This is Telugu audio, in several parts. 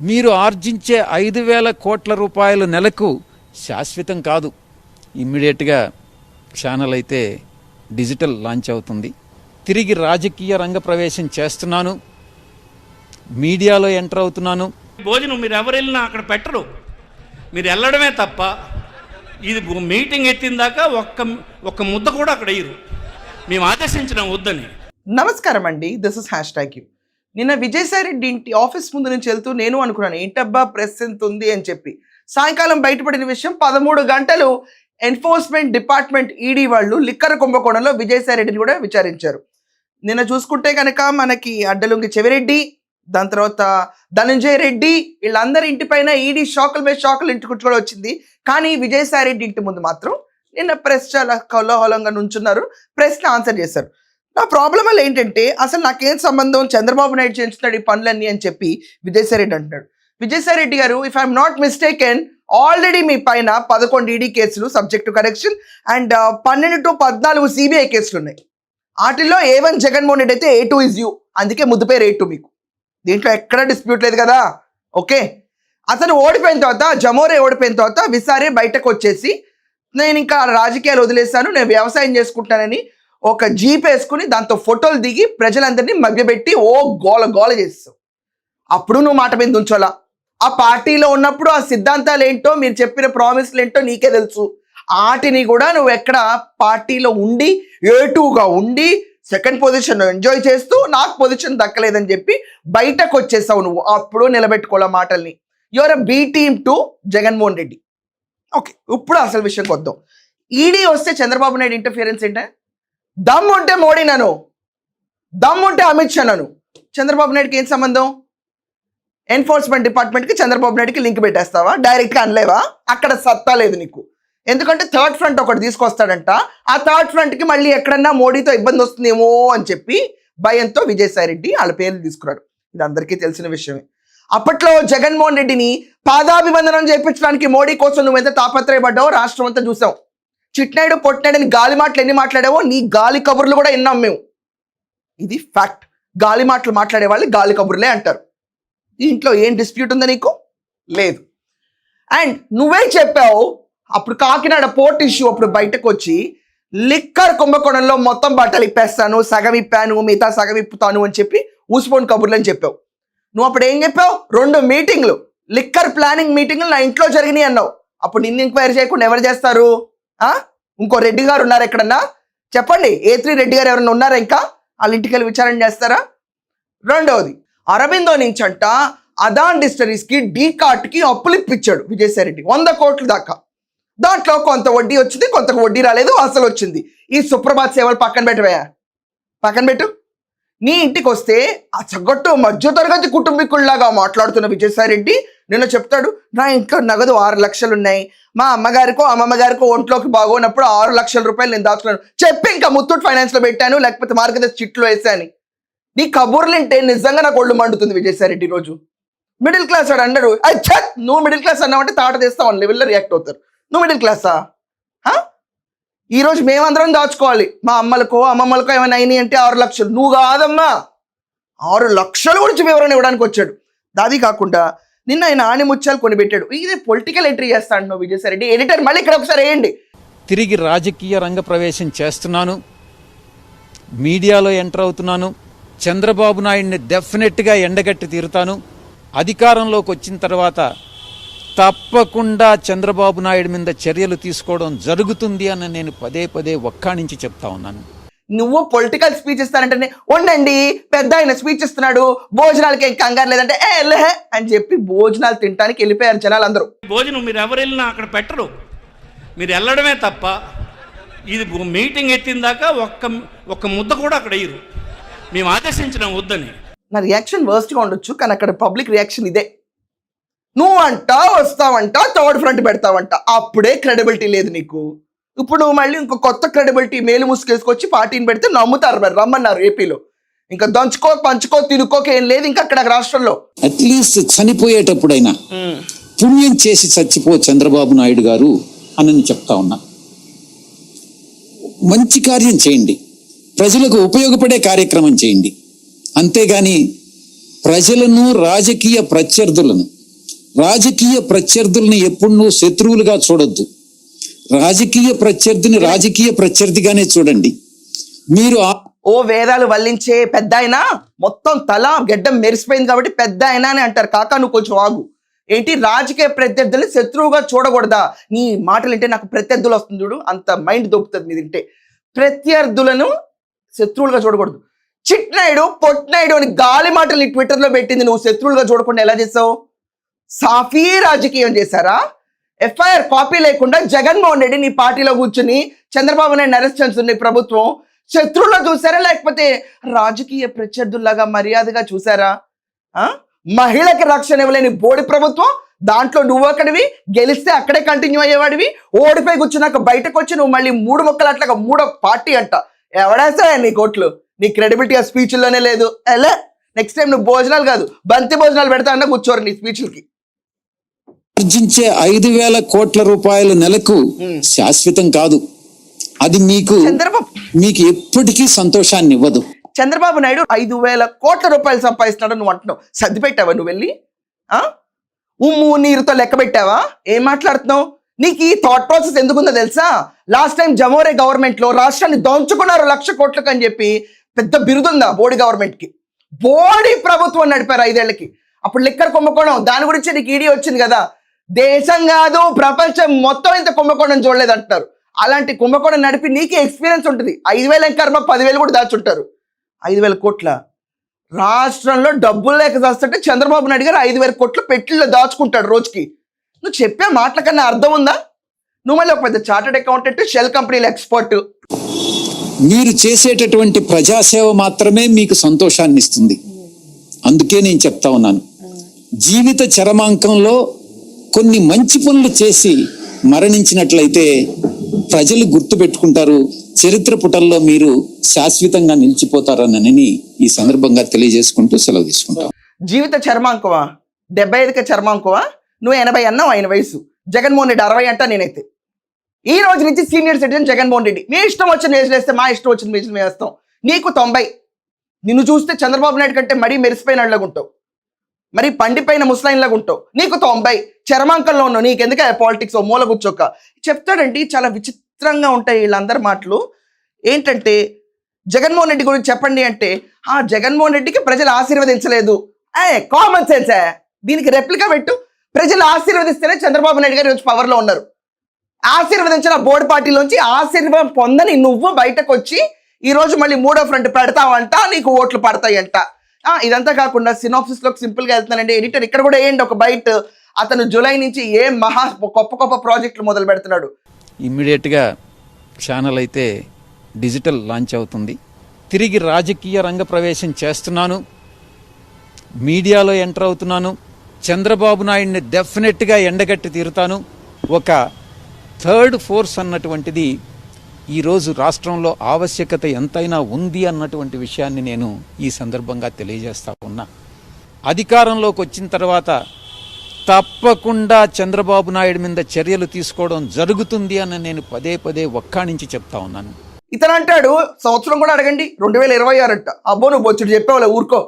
మీరు ఆర్జించే 5,000 కోట్ల రూపాయలు నెలకు శాశ్వతం కాదు. ఇమ్మీడియట్గా ఛానల్ అయితే డిజిటల్ లాంచ్ అవుతుంది. తిరిగి రాజకీయ రంగ ప్రవేశం చేస్తున్నాను, మీడియాలో ఎంటర్ అవుతున్నాను. భోజనం మీరు ఎవరు వెళ్ళినా అక్కడ పెట్టరు, మీరు వెళ్ళడమే తప్ప ఇది మీటింగ్ ఎత్తిన దాకా ఒక్క ముద్ద కూడా అక్కడ వేయరు. మేము ఆదేశించడం వద్దని. నమస్కారం అండి, దిస్ ఇస్ #. నిన్న విజయసాయి రెడ్డి ఇంటి ఆఫీస్ ముందు నుంచి వెళ్తూ నేను అనుకున్నాను ఏంటబ్బా ప్రెస్ ఎంత ఉంది అని చెప్పి. సాయంకాలం బయటపడిన విషయం 13 గంటలు ఎన్ఫోర్స్మెంట్ డిపార్ట్మెంట్ ఈడీ వాళ్ళు లిక్కర్ కుంభకోణంలో విజయసాయి రెడ్డిని కూడా విచారించారు. నిన్న చూసుకుంటే కనుక మనకి అడ్డలుంగి చెవిరెడ్డి, దాని తర్వాత ధనంజయ రెడ్డి, వీళ్ళందరి ఇంటిపైన ఈడీ షాకుల మీద షాకులు ఇంటికి కూడా వచ్చింది. కానీ విజయసాయి రెడ్డి ఇంటి ముందు మాత్రం నిన్న ప్రెస్ చాలా కోలాహలంగా నుంచున్నారు, ప్రెస్ని ఆన్సర్ చేశారు. నా ప్రాబ్లం వల్ల ఏంటంటే అసలు నాకేం సంబంధం, చంద్రబాబు నాయుడు చేస్తున్నాడు ఈ పనులన్నీ అని చెప్పి విజయసాయి రెడ్డి అంటున్నాడు. విజయసాయి రెడ్డి గారు, if I'm not mistaken, already మీ పైన 11 ఈడీ కేసులు subject to correction and 12 to 14 CBI కేసులు ఉన్నాయి. వాటిల్లో A1 జగన్మోహన్ రెడ్డి అయితే A2 ఇస్ యూ, అందుకే ముద్దు పేరు A2 మీకు. దీంట్లో ఎక్కడ డిస్ప్యూట్ లేదు కదా. ఓకే, అతను ఓడిపోయిన తర్వాత, జమోరే ఓడిపోయిన తర్వాత విసారే బయటకు వచ్చేసి నేను ఇంకా రాజకీయాలు వదిలేశాను, నేను వ్యవసాయం చేసుకుంటానని ఒక జీప్ వేసుకుని దాంతో ఫోటోలు దిగి ప్రజలందరినీ మభ్యపెట్టి గోల గోల చేస్తావు. అప్పుడు నువ్వు మాట మీద ఉంచోలా. ఆ పార్టీలో ఉన్నప్పుడు ఆ సిద్ధాంతాలు ఏంటో, మీరు చెప్పిన ప్రామిస్లు ఏంటో నీకే తెలుసు. వాటిని కూడా నువ్వు ఎక్కడ పార్టీలో ఉండి A2గా ఉండి సెకండ్ పొజిషన్ ఎంజాయ్ చేస్తూ నాకు పొజిషన్ దక్కలేదని చెప్పి బయటకు వచ్చేసావు నువ్వు. అప్పుడు నిలబెట్టుకోలే మాటల్ని. Your B team to Jaganmohan Reddy. Okay, ఇప్పుడు అసలు విషయంకి వద్దాం. ఈడీ వస్తే చంద్రబాబు నాయుడు ఇంటర్ఫియరెన్స్ ఏంటంటే, దమ్ ఉంటే మోడీ నను, దమ్ ఉంటే అమిత్ షా నను. చంద్రబాబు నాయుడుకి ఏం సంబంధం? ఎన్ఫోర్స్మెంట్ డిపార్ట్మెంట్కి చంద్రబాబు నాయుడుకి లింక్ పెట్టేస్తావా? డైరెక్ట్గా అనలేవా? అక్కడ సత్తా లేదు నీకు. ఎందుకంటే థర్డ్ ఫ్రంట్ ఒకటి తీసుకొస్తాడంట. ఆ థర్డ్ ఫ్రంట్కి మళ్ళీ ఎక్కడన్నా మోడీతో ఇబ్బంది వస్తుందేమో అని చెప్పి భయంతో విజయసాయి రెడ్డి వాళ్ళ పేర్లు తీసుకున్నాడు. ఇది అందరికీ తెలిసిన విషయమే. అప్పట్లో జగన్మోహన్ రెడ్డిని పాదాభివందనం చేయించడానికి మోడీ కోసం నువ్వు ఎంత తాపత్రయపడ్డావో రాష్ట్రం అంతా చూసాం. చిట్నాయుడు పొట్టినాయుడు గాలి మాటలు ఎన్ని మాట్లాడావో నీ గాలి కబుర్లు కూడా విన్నాం మేము. ఇది ఫ్యాక్ట్. గాలి మాటలు మాట్లాడే వాళ్ళు గాలి కబుర్లే అంటారు. దీంట్లో ఏం డిస్ప్యూట్ ఉందా నీకు? లేదు. అండ్ నువ్వే చెప్పావు అప్పుడు కాకినాడ పోర్ట్ ఇష్యూ అప్పుడు బయటకు వచ్చి లిక్కర్ కుంభకోణంలో మొత్తం బట్టలు ఇప్పేస్తాను, సగం ఇప్పాను, మిగతా సగం ఇప్పుతాను అని చెప్పి ఊసిపోని కబుర్లు అని చెప్పావు. నువ్వు అప్పుడు ఏం చెప్పావు? 2 మీటింగ్లు, లిక్కర్ ప్లానింగ్ మీటింగ్లు నా ఇంట్లో జరిగినాయి అన్నావు. అప్పుడు నిన్ను ఎంక్వైరీ చేయకుండా ఎవరు చేస్తారు? ఇంకో రెడ్డి గారు ఉన్నారు ఎక్కడన్నా? చెప్పండి, A3 రెడ్డి గారు ఎవరన్నా ఉన్నారా? ఇంకా వాళ్ళ ఇంటికి వెళ్ళి విచారణ చేస్తారా? రెండవది, అరబిందో నుంచి అంట అదాన్ డిస్టరీస్కి డీకార్ట్కి అప్పులు ఇప్పించాడు విజయసాయి రెడ్డి 100 కోట్ల దాకా. దాంట్లో కొంత వడ్డీ వచ్చింది, కొంత వడ్డీ రాలేదు, అసలు వచ్చింది. ఈ సుప్రభాత్ సేవలు పక్కన పెట్టవయా, పక్కన పెట్టు. నీ ఇంటికి వస్తే ఆ చగ్గట్టు మధ్యతరగతి కుటుంబీకుల్లాగా మాట్లాడుతున్న విజయసాయి రెడ్డి నిన్న చెప్తాడు, నా ఇంట్లో నగదు 6 లక్షలు ఉన్నాయి, మా అమ్మగారికో అమ్మమ్మగారికో ఒంట్లోకి బాగోనప్పుడు 6 లక్షల రూపాయలు నేను దాచుకున్నాను చెప్పి ఇంకా ముత్తూట్ ఫైనాన్స్లో పెట్టాను, లేకపోతే మార్గదర్శి చిట్లో వేసాను. నీ కబుర్లు అంటే నిజంగా నాకు ఒళ్ళు మండుతుంది విజయసాయి రెడ్డి. రోజు మిడిల్ క్లాస్ వాడు అన్నాడు, అచ్చా నువ్వు మిడిల్ క్లాస్ అన్నావంటే తాట తీస్తావు అని లెవెల్లో రియాక్ట్ అవుతారు. నువ్వు మిడిల్ క్లాసా? ఈరోజు మేమందరం దాచుకోవాలి, మా అమ్మలకో అమ్మమ్మలకో ఏమైనా అయినాయి అంటే 6 లక్షలు. నువ్వు కాదమ్మా, 6 లక్షల గురించి వివరణ ఇవ్వడానికి వచ్చాడు. దాది కాకుండా నిన్న ఆయన ఆణిముత్యాలు కొనిపెట్టాడు. ఇది పొలిటికల్ ఎంట్రీ చేస్తాడు నువ్వు విజయసాయి రెడ్డి. ఎడిటర్ మళ్ళీ ఇక్కడ ఒకసారి వేయండి. తిరిగి రాజకీయ రంగ ప్రవేశం చేస్తున్నాను, మీడియాలో ఎంటర్ అవుతున్నాను, చంద్రబాబు నాయుడిని డెఫినెట్గా ఎండగట్టి తీరుతాను, అధికారంలోకి వచ్చిన తర్వాత తప్పకుండా చంద్రబాబు నాయుడు మీద చర్యలు తీసుకోవడం జరుగుతుంది అని నేను పదే పదే ఒక్కాణించి చెప్తా ఉన్నాను. నువ్వు పొలిటికల్ స్పీచ్ ఇస్తానంటే ఉండండి పెద్ద ఆయన స్పీచ్ ఇస్తున్నాడు, భోజనాలకి ఏం కంగారు లేదంటే అని చెప్పి భోజనాలు తినడానికి వెళ్ళిపోయారు జనాలు అందరూ. భోజనం మీరు ఎవరు వెళ్ళినా అక్కడ పెట్టరు, మీరు వెళ్ళడమే తప్ప ఇది మీటింగ్ ఎత్తిన దాకా ఒక్క ముద్ద కూడా అక్కడ వేయరు. మేము ఆదేశించడం వద్దని. నా రియాక్షన్ వర్స్ట్గా ఉండొచ్చు, కానీ అక్కడ పబ్లిక్ రియాక్షన్ ఇదే. నువ్వు అంట వస్తావంట, థర్డ్ ఫ్రంట్ పెడతావంట, అప్పుడే క్రెడిబిలిటీ లేదు నీకు. ఇప్పుడు నువ్వు మళ్ళీ ఇంకో కొత్త క్రెడిబిలిటీ మేలు ముసుకేసుకొచ్చి పార్టీని పెడితే నమ్ముతారు, మరి రమ్మన్నారు ఏపీలో. ఇంకా దంచుకో పంచుకో తినుకోక ఏం లేదు ఇంకా అక్కడ రాష్ట్రంలో. అట్లీస్ట్ చనిపోయేటప్పుడైనా పుణ్యం చేసి చచ్చిపో చంద్రబాబు నాయుడు గారు అని చెప్తా ఉన్నా. మంచి కార్యం చేయండి, ప్రజలకు ఉపయోగపడే కార్యక్రమం చేయండి. అంతేగాని ప్రజలను రాజకీయ ప్రత్యర్థులను ఎప్పుడు నువ్వు శత్రువులుగా చూడొద్దు. రాజకీయ ప్రత్యర్థిగానే చూడండి. మీరు ఓ వేదాలు వల్లించే పెద్ద ఆయన మొత్తం తల గెడ్డం మెరిసిపోయింది కాబట్టి పెద్ద ఆయన అని అంటారు. కాకా నువ్వు కొంచెం ఆగు. ఏంటి రాజకీయ ప్రత్యర్థుల్ని శత్రువుగా చూడకూడదా? నీ మాటలు వింటే నాకు ప్రత్యర్థులు వస్తుంది చూడు, అంత మైండ్ దొప్పుతుంది మీద వింటే. ప్రత్యర్థులను శత్రువులుగా చూడకూడదు. చిట్నాయుడు పొట్నాయుడు అని గాలి మాటలు నీ ట్విట్టర్లో పెట్టింది నువ్వు శత్రువులుగా చూడకుండా ఎలా చేసావు? సాఫీ రాజకీయం చేశారా? ఎఫ్ఐఆర్ కాపీ లేకుండా జగన్మోహన్ రెడ్డి నీ పార్టీలో కూర్చుని చంద్రబాబు నాయుడు అరెస్ట్ చేస్తుంది ప్రభుత్వం. శత్రువుల్లో చూసారా లేకపోతే రాజకీయ ప్రత్యర్థుల్లాగా మర్యాదగా చూసారా? మహిళకి రక్షణ ఇవ్వలేని బోడి ప్రభుత్వం, దాంట్లో నువ్వు ఒకటివి, గెలిస్తే అక్కడే కంటిన్యూ అయ్యేవాడివి, ఓడిపోయి కూర్చున్నాక బయటకు వచ్చి నువ్వు మళ్ళీ 3 ముక్కలు అట్లాగా 3వ పార్టీ అంట. ఎవడేస్తాయా నీ కోట్లు? నీ క్రెడిబిలిటీ ఆ స్పీచ్ల్లోనే లేదు. ఎలా నెక్స్ట్ టైం నువ్వు భోజనాలు కాదు బంతి భోజనాలు పెడతా అన్నా కూర్చోరు నీ స్పీచ్లకి. ఆర్జించే 5,000 కోట్ల రూపాయలు నెలకు శాశ్వతం కాదు. అది మీకు ఎప్పటికీ సంతోషాన్ని ఇవ్వదు. చంద్రబాబు నాయుడు 5,000 కోట్ల రూపాయలు సంపాదిస్తున్నాడు నువ్వు అంటున్నావు. సర్ది పెట్టావా నువ్వు వెళ్ళి? ఉమ్ము నీరుతో లెక్క పెట్టావా? ఏం మాట్లాడుతున్నావు? నీకు ఈ థాట్ ప్రాసెస్ ఎందుకుందో తెలుసా? లాస్ట్ టైం జమోరే గవర్నమెంట్ లో రాష్ట్రాన్ని దోంచుకున్నారు 1,00,000 కోట్లకు అని చెప్పి పెద్ద బిరుదుందా బోడి గవర్నమెంట్ కి. బోడి ప్రభుత్వం నడిపారు 5 ఏళ్లకి. అప్పుడు లిక్కర్ కుంభకోణం, దాని గురించి నీకు ఈడీ వచ్చింది కదా. దేశం కాదు ప్రపంచం మొత్తం ఇంత కుంభకోణం చూడలేదు అంటున్నారు. అలాంటి కుంభకోణం నడిపి నీకే ఎక్స్పీరియన్స్ ఉంటుంది. 5,000 కర్మ 10,000 కూడా దాచుంటారు. 5,000 కోట్ల రాష్ట్రంలో డబ్బులు లేక చేస్తుంటే చంద్రబాబు నాయుడు గారు 5,000 కోట్లు పెట్టిలో దాచుకుంటాడు రోజుకి. నువ్వు చెప్పే మాటల కన్నా అర్థం ఉందా? నువ్వు మళ్ళీ ఒక పెద్ద చార్టెడ్ అకౌంటెంట్, షెల్ కంపెనీల ఎక్స్పర్ట్. మీరు చేసేటటువంటి ప్రజాసేవ మాత్రమే మీకు సంతోషాన్ని ఇస్తుంది. అందుకే నేను చెప్తా ఉన్నాను, జీవిత చరమాంకంలో కొన్ని మంచి పనులు చేసి మరణించినట్లయితే ప్రజలు గుర్తు పెట్టుకుంటారు, చరిత్ర పుటల్లో మీరు శాశ్వతంగా నిలిచిపోతారనని ఈ సందర్భంగా తెలియజేసుకుంటూ సెలవు తీసుకుంటాం. జీవిత చర్మాంకమా? 75 చర్మాంకమా? నువ్వు 80 అన్నావు ఆయన వయసు. జగన్మోహన్ రెడ్డి 60 అంటా. నేనైతే ఈ రోజు నుంచి సీనియర్ సిటిజన్ జగన్మోహన్ రెడ్డి. మీ ఇష్టం వచ్చిన ఏజ్ వేస్తే మా ఇష్టం వచ్చిన ఏజ్ వేస్తాం. నీకు 90. నిన్ను చూస్తే చంద్రబాబు నాయుడు కంటే మరీ మెరిసిపోయినలాగా ఉంటావు, మరి పండిపోయిన ముస్లైన్లాగా ఉంటావు. నీకు 90 చర్మాంకంలో ఉన్నావు. నీకు ఎందుక పాలిటిక్స్ ఓ మూల కూర్చోక చెప్తాడండి. చాలా విచిత్రంగా ఉంటాయి వీళ్ళందరి మాటలు. ఏంటంటే జగన్మోహన్ రెడ్డి గురించి చెప్పండి అంటే జగన్మోహన్ రెడ్డికి ప్రజలు ఆశీర్వదించలేదు. Common sense. దీనికి రెప్లికా పెట్టు. ప్రజలు ఆశీర్వదిస్తేనే చంద్రబాబు నాయుడు గారు ఈరోజు పవర్లో ఉన్నారు. ఆశీర్వదించిన బోర్డు పార్టీలోంచి ఆశీర్వాదం పొందని నువ్వు బయటకు వచ్చి ఈరోజు మళ్ళీ 3వ ఫ్రంట్ పెడతావంట, నీకు ఓట్లు పడతాయంట. ఇదంతా కాకుండా సినాప్సిస్ లోకి సింపుల్ గా వెళ్తున్నానండి. ఎడిటర్ ఇక్కడ కూడా ఏంటి ఒక బయట, అతను జూలై నుంచి ఏం గొప్ప ప్రాజెక్టులు మొదలు పెడుతున్నాడు. ఇమ్మీడియట్గా ఛానల్ అయితే డిజిటల్ లాంచ్ అవుతుంది. తిరిగి రాజకీయ రంగ ప్రవేశం చేస్తున్నాను, మీడియాలో ఎంటర్ అవుతున్నాను. చంద్రబాబు నాయుడిని డెఫినెట్గా ఎండగట్టి తీరుతాను. ఒక థర్డ్ ఫోర్స్ అన్నటువంటిది ఈరోజు రాష్ట్రంలో ఆవశ్యకత ఎంతైనా ఉంది అన్నటువంటి విషయాన్ని నేను ఈ సందర్భంగా తెలియజేస్తా ఉన్నా. అధికారంలోకి వచ్చిన తర్వాత తప్పకుండా చంద్రబాబు నాయుడు మీద చర్యలు తీసుకోవడం జరుగుతుంది అని నేను పదే ఒక్కాణించి చెప్తా ఉన్నాను. ఇతను అంటాడు సంవత్సరం కూడా అడగండి 2026 అంట. అబ్బో నువ్వు బొచ్చుడు చెప్పేవాళ్ళ ఊరుకో.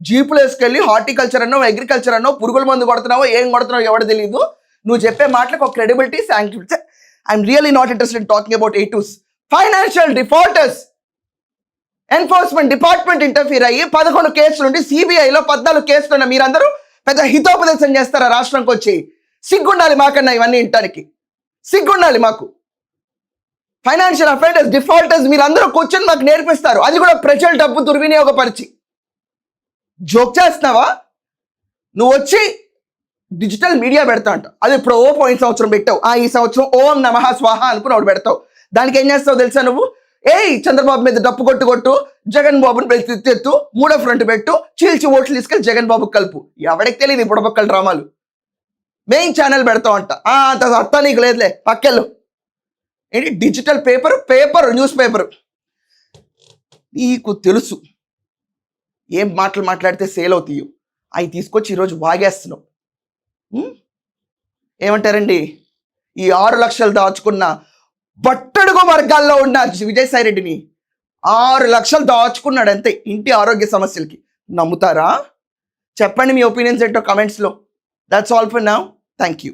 జీపులు వేసుకెళ్ళి హార్టికల్చర్ అన్నో అగ్రికల్చర్ అన్నో పురుగుల మందు కొడుతున్నావో ఏం కొడుతున్నావో ఎవరు తెలియదు. నువ్వు చెప్పే మాటలకు ఒక credibility sanctity. I'm really not interested in talking about A2s. Financial defaulters enforcement department interfere అయ్యి 11 కేసులు ఉండి సిబిఐలో 14 కేసులు ఉన్న మీరందరూ పెద్ద హితోపదేశం చేస్తారా రాష్ట్రానికి వచ్చి? సిగ్గుండాలి మాకన్నా ఇవన్నీ ఇంటానికి, సిగ్గుండాలి మాకు. ఫైనాన్షియల్ అఫెండర్స్ డిఫాల్టర్స్ మీరందరూ కూర్చొని మాకు నేర్పిస్తారు, అది కూడా ప్రజల డబ్బు దుర్వినియోగపరిచి. జోక్ చేస్తున్నావా? నువ్వు వచ్చి డిజిటల్ మీడియా పెడతా అంట. అది ఇప్పుడు పోయిన సంవత్సరం పెట్టావు, ఈ సంవత్సరం ఓం నమః స్వాహ అనుకుని ఒకటి పెడతావు. దానికి ఏం చేస్తావు తెలుసా నువ్వు? చంద్రబాబు మీద డప్పు కొట్టు, జగన్ బాబుని ఎత్తు, 3వ ఫ్రంట్ పెట్టు, చీల్చి ఓట్లు తీసుకెళ్ళి జగన్ బాబుకి కలుపు. ఎవరికి తెలియదు ఇప్పుడు పక్కల డ్రామాలు. మెయిన్ ఛానల్ పెడతావు అంట. అంత అత్తా నీకు లేదులే, పక్కెళ్ళు. ఏంటి డిజిటల్ పేపర్ న్యూస్ పేపర్. నీకు తెలుసు ఏం మాటలు మాట్లాడితే సేల్ అవుతాయి. అవి తీసుకొచ్చి ఈరోజు వాగేస్తున్నావు. ఏమంటారండి, ఈ 6 లక్షలు దాచుకున్న బట్టడుగు వర్గాల్లో ఉన్న విజయసాయి రెడ్డిని 6 లక్షలు దాచుకున్నాడు అంతే ఇంటి ఆరోగ్య సమస్యలకి. నమ్ముతారా? చెప్పండి మీ ఒపీనియన్స్ ఏంటో కమెంట్స్లో. That's all for now. Thank you.